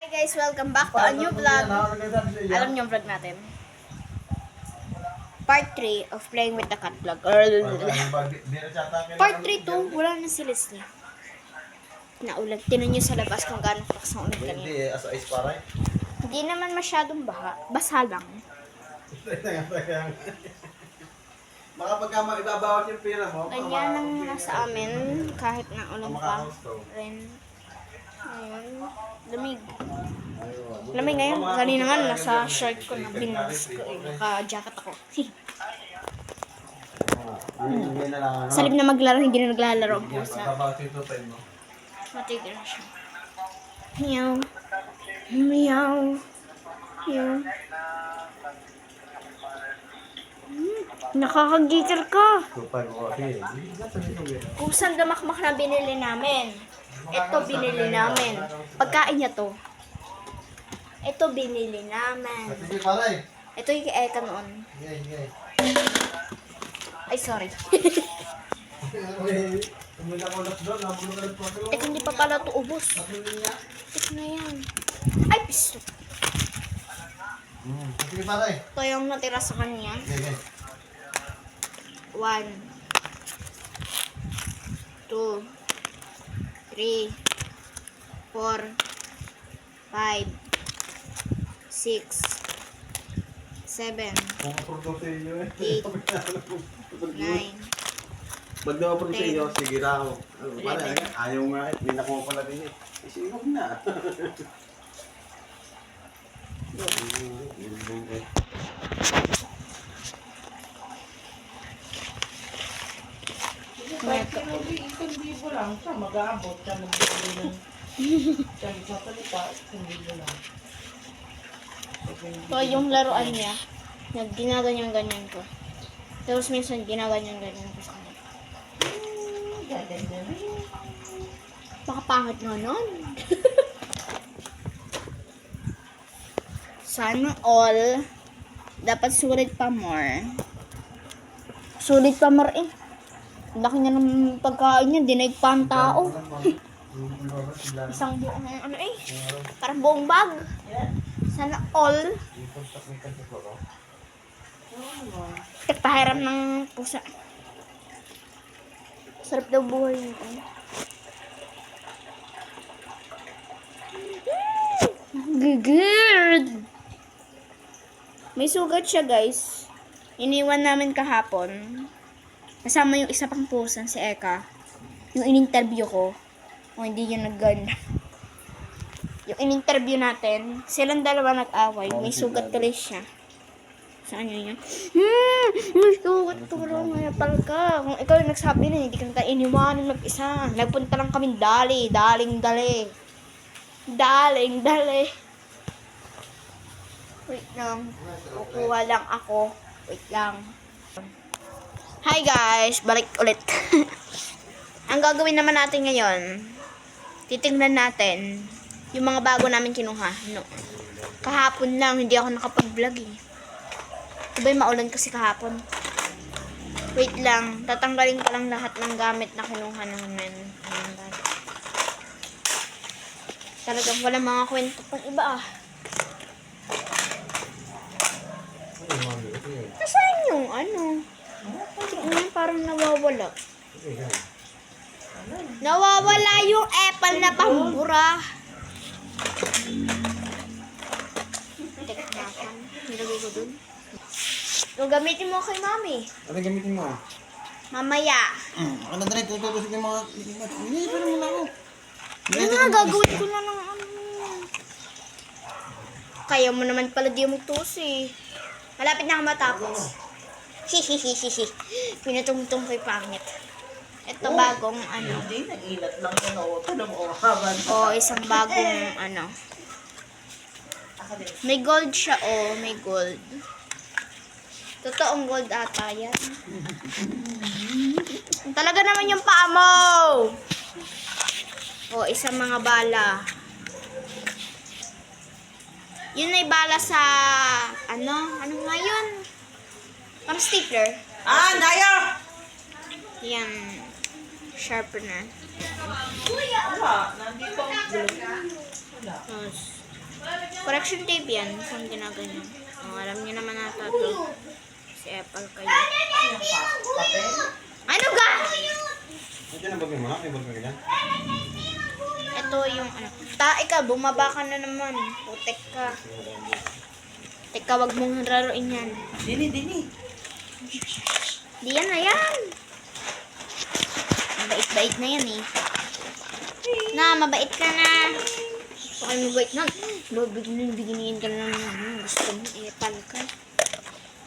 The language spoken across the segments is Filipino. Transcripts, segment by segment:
Hi guys, welcome back to a new vlog. Alam niyo yung vlog natin? Part 3 of playing with the cat vlog. Part 3 to, wala na si Leslie. Naulan. Tinan niyo sa labas kung gaano lakas ng ulan kanina. Hindi, as ice paray. Hindi naman masyadong baha. Basa lang. Baka pagka ibabawas yung pera mo. Ganyan ang nasa amin kahit na ulan pa rin. Ngayon, lamig. Lamig ngayon. Kanina nga nasa shirt ko na binulis ko. Naka-jacket ako. Salib na maglaro, hindi na naglalaro ang pusa. Babawas yung tutay mo. Matigil na siya. Meow. Meow. Meow. Nakakagigil ka. Tupay mo kasi. Kusang damakmak na binili namin. Ito binili namin. Pagkain niya to. Ito binili namin. Sige paray. Ito yung kay Eka noon. Sige. Ay, sorry. Eka, hindi pa pala ito ubos. Ito na yan. Ay, pisto. Sige paray. Ito yung natira sa kanya. Sige. 1, 2, 3, 4, 5, 6, 7, Kung approve sa inyo eh. 8, 9, Pag na-approve sa inyo, sige raw. Paray, 11. ayaw nga eh. May nakuha pala din eh. Sige na. Kahit kinuwi, 1,000 lang siya, mag-aabot siya, mag-aabot ng siya sa salita, 1,000 lang. Ito yung laruan niya. Ginaganyan-ganyan ko. Tapos minsan ginaganyan-ganyan ko sa kanya. Gaganda rin. Pakapangit nga nun. Sana all. Dapat sulit pa more. Sulit pa more eh. Laki niya ng pagkain niya. Dinaig pa ang tao. Isang buong ano eh. Parang buong bag. Sana all. Pahiram ng pusa. Sarap daw buhay nito. Good. May sugat siya, guys. Iniwan namin kahapon. Kasama yung isa pang pusa, si Eka. Yung in-interview ko. O hindi yun nag-ganda. Yung in-interview natin, silang dalawa nag-away. May sugat tuloy siya. Saan yun yun? May sugat tuloy. Mayapal ka. Kung ikaw yung nagsabi na, hindi ka na tayo iniwanan mag-isa. Nagpunta lang kami dali. Daling dali. Wait lang. Kukuha lang ako. Wait lang. Hi guys! Balik ulit. Ang gagawin naman natin ngayon, titingnan natin yung mga bago namin kinuha. No. Kahapon lang, hindi ako nakapag-vlog eh. Diba yung maulan kasi kahapon? Wait lang, tatanggalin ko lang lahat ng gamit na kinuha namin. Talagang wala mga kwento pang iba ah. Nasaan yung ano? Tignan, parang nawawala. Nawawala yung apple na pambura. Teka natin. Nilagay ko dun. So, gamitin mo kay mami. Ano gamitin mo? Mamaya. Ano na rin, tututusok yung mga... Hindi, pero muna ako. Ano nga, gagawin ko na ng ano. Kaya mo naman pala di mo tusi. Malapit na ako matapos. Hihihihihi. Pinatungtong ko'y pangit. Ito bagong ano. Hindi, nag-ilat lang ko na auto ng oraban. O, isang bagong ano. May gold siya, oh. May gold. Totoong gold ata yan. Talaga naman yung paa mo. O, isang mga bala. Yun ay bala sa, ano nga yun? Parang stapler. Ah, Naya! Yan. Sharpener. Wala, nandito ang blue. Wala. Tapos, Correction tape yan kung ginaganyan. Oh, alam niyo naman nata to. Si Apple kayo. Papel? Ano ga? Ito na bagay mo na? May bagay ka dyan? Ito yung ano. Tae ka, bumaba ka na naman. Putek ka. Teka, wag mong laruin yan. Dini. Di yan na yan. Mabait-bait na yan eh. Na, mabait ka na. Okay, mabait na. Biginiin ka na ng gusto mo. Epal ka.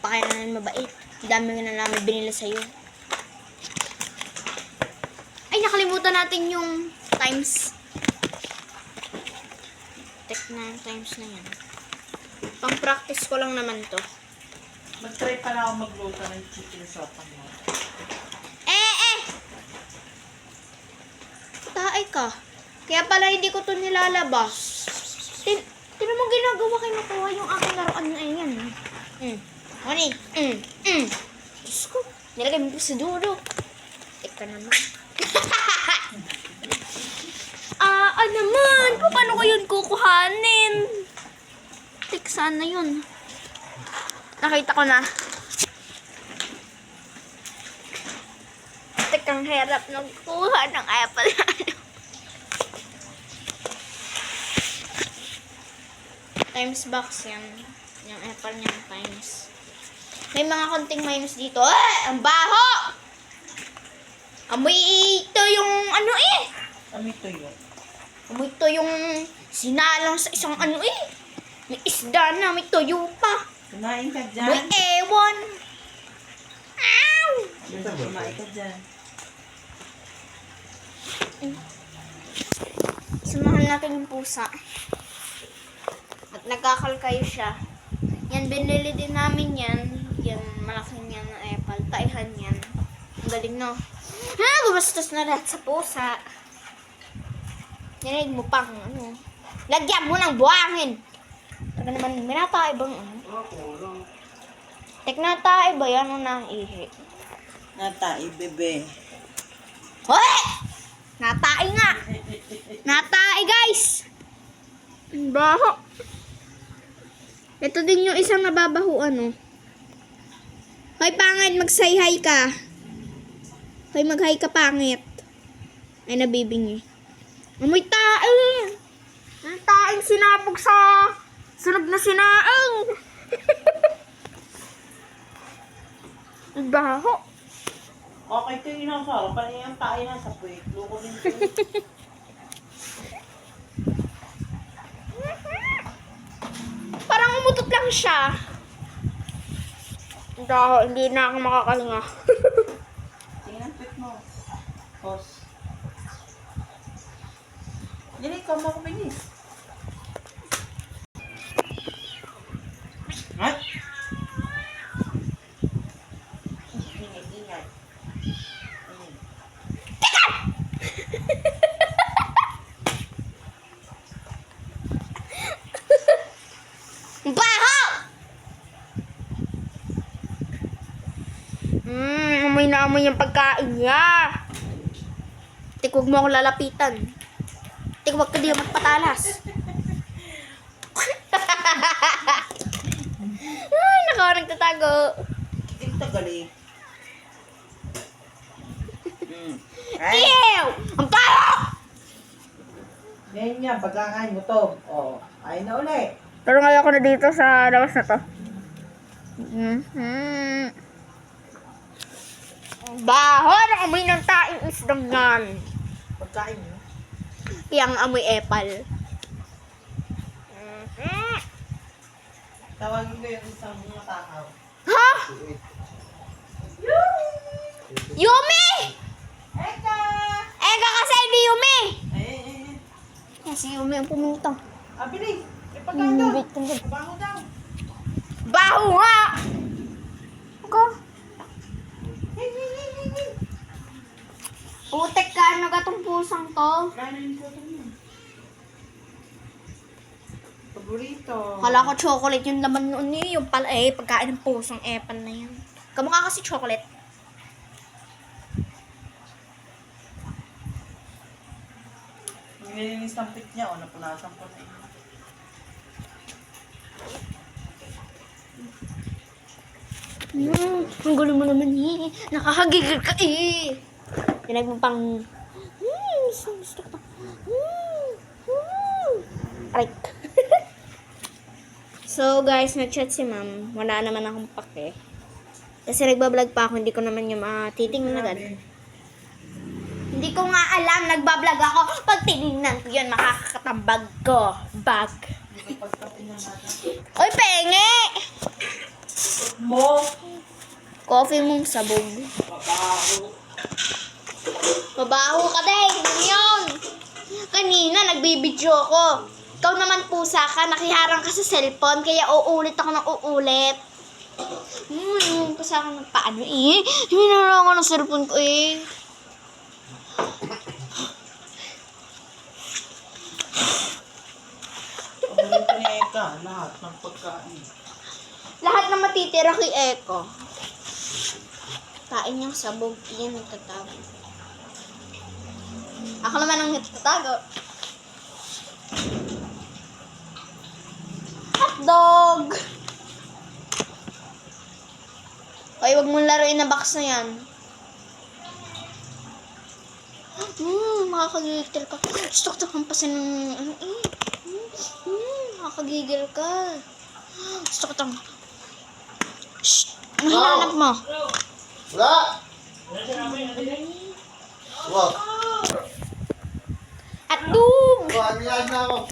Pakaya na naman mabait. Dami nga na namin binila sa'yo. Ay, nakalimutan natin yung times. Tek na yung times na yan. Pang-practice ko lang naman to. Mag-try pa na ako magluto ng chicken sopa mo. Tae ka. Kaya pala hindi ko to nilalabas. Tinan mo ginagawa, kinukuha yung aking laruan na yan. Honey. Diyos ko. Nilagay mo pa sa dulo. Teka naman. Naman. Paano ko yun kukuhanin? Tek, sana yun. Nakita ko na. Tek, ang hirap nagkuha ng apple. Times box yan. Yung apple niya times. May mga konting minus dito. Ang baho! Amoy ito yung ano eh. Amoy tuyo. Amoy ito yung sinalang sa isang ano eh. May isda na, may tuyo pa. Kumain ka Amoy dyan. ewan. Ow! Kumain ka dyan. Samahan natin yung pusa. At nagkakalkayo siya. Yan, binili din namin yan. Yan, malaking yan na apple. Taihan yan. Ang galing, no? Gumastos na lahat sa pusa. Yan, mo pang, ano. Lagyan mo ng buhangin. Taga naman, minatae bang, ano? Tek natae ba yan o nang ihi? Natai, bebe. Hoy! Natae nga! Natae, guys! Ang baho. Ito din yung isang nababahuan, oh. Hoy, pangit, mag-say hi ka. Hoy, mag-hi ka, pangit. Ay, nabibingi. Amoy tae! Ang taeng sinabog sa sunog na sinaang. Ang baho. Okay, ito yung inasara. Pala yung tayo na sa puwet. Loko din ito. Parang umutot lang siya. Dahil hindi na ako makakalinga. Tingnan ang puwet mo. Pos. Yan, ikaw mo kuminis. What? Ingay. Baho! Amoy na amoy yung pagkain niya. Tik, huwag mo akong lalapitan. Tik, huwag ka di magpatalas. Ay, nako, nagtatago. Ito galing. Ay, Ew! Ang baho! yan yan. Pagkakain mo to. Oh, ayun na ulit. Pero ngayon ako na dito sa labas na to. Baho! Ang amoy ng taing isdang yan. Pagkain mo. Yang amoy epal. Tawagin ko yung isang mga takaw. Ha? Yumi! Eka! Eka kasi hindi Yumi! Eh. Kasi Yumi ang pumunta. Ah, bilis. May pagkain daw. Wait, tungkol. Bango daw. Baho nga! Ako. Putek ka, ano ka tong pusang to? Kanin ko ito mo. Paborito. Kala ko chocolate yung laman noon eh. Yung pala eh, pagkain ng pusang epal na yan. Kamukha kasi chocolate. Nilinis ng pit niya, o napunasan ko na yun. Ang gulo mo naman eh. Nakakagigil ka eh. Tinag mo pang... gusto ko pa. Aray. So guys, nag-chat si ma'am. Wala naman akong pake. Kasi nagbablog pa ako, hindi ko naman yung titingnan agad. Hindi ko nga alam, nagbablog ako. Pag tinignan ko yun, makakatambag ko. Bag. Oy, penge! Mo! Coffee mong sabog. Mabaho ka din. Ano yun? Kanina, nagbibidyo ako. Ikaw naman pusa ka, nakiharang ka sa cellphone, kaya uulit ako ng uulit. Pusa ka ng paano eh. Hinarang ako ng cellphone ko eh. Paborito ni Eka, lahat ng pagkain. Lahat na matitira kay Eko. Kain niyang sabog, iyan nagtatago. Ako naman ang nagtatago. Hotdog! Oy, wag mong laruin na box na yan. Makakagigil ka. Gusto ko hampasin ng ano eh. Makakagigil ka. Gusto ko tang... Shh! Ano hinahanap mo? Wala! Wag! Hotdog! Wag, niyag na ako.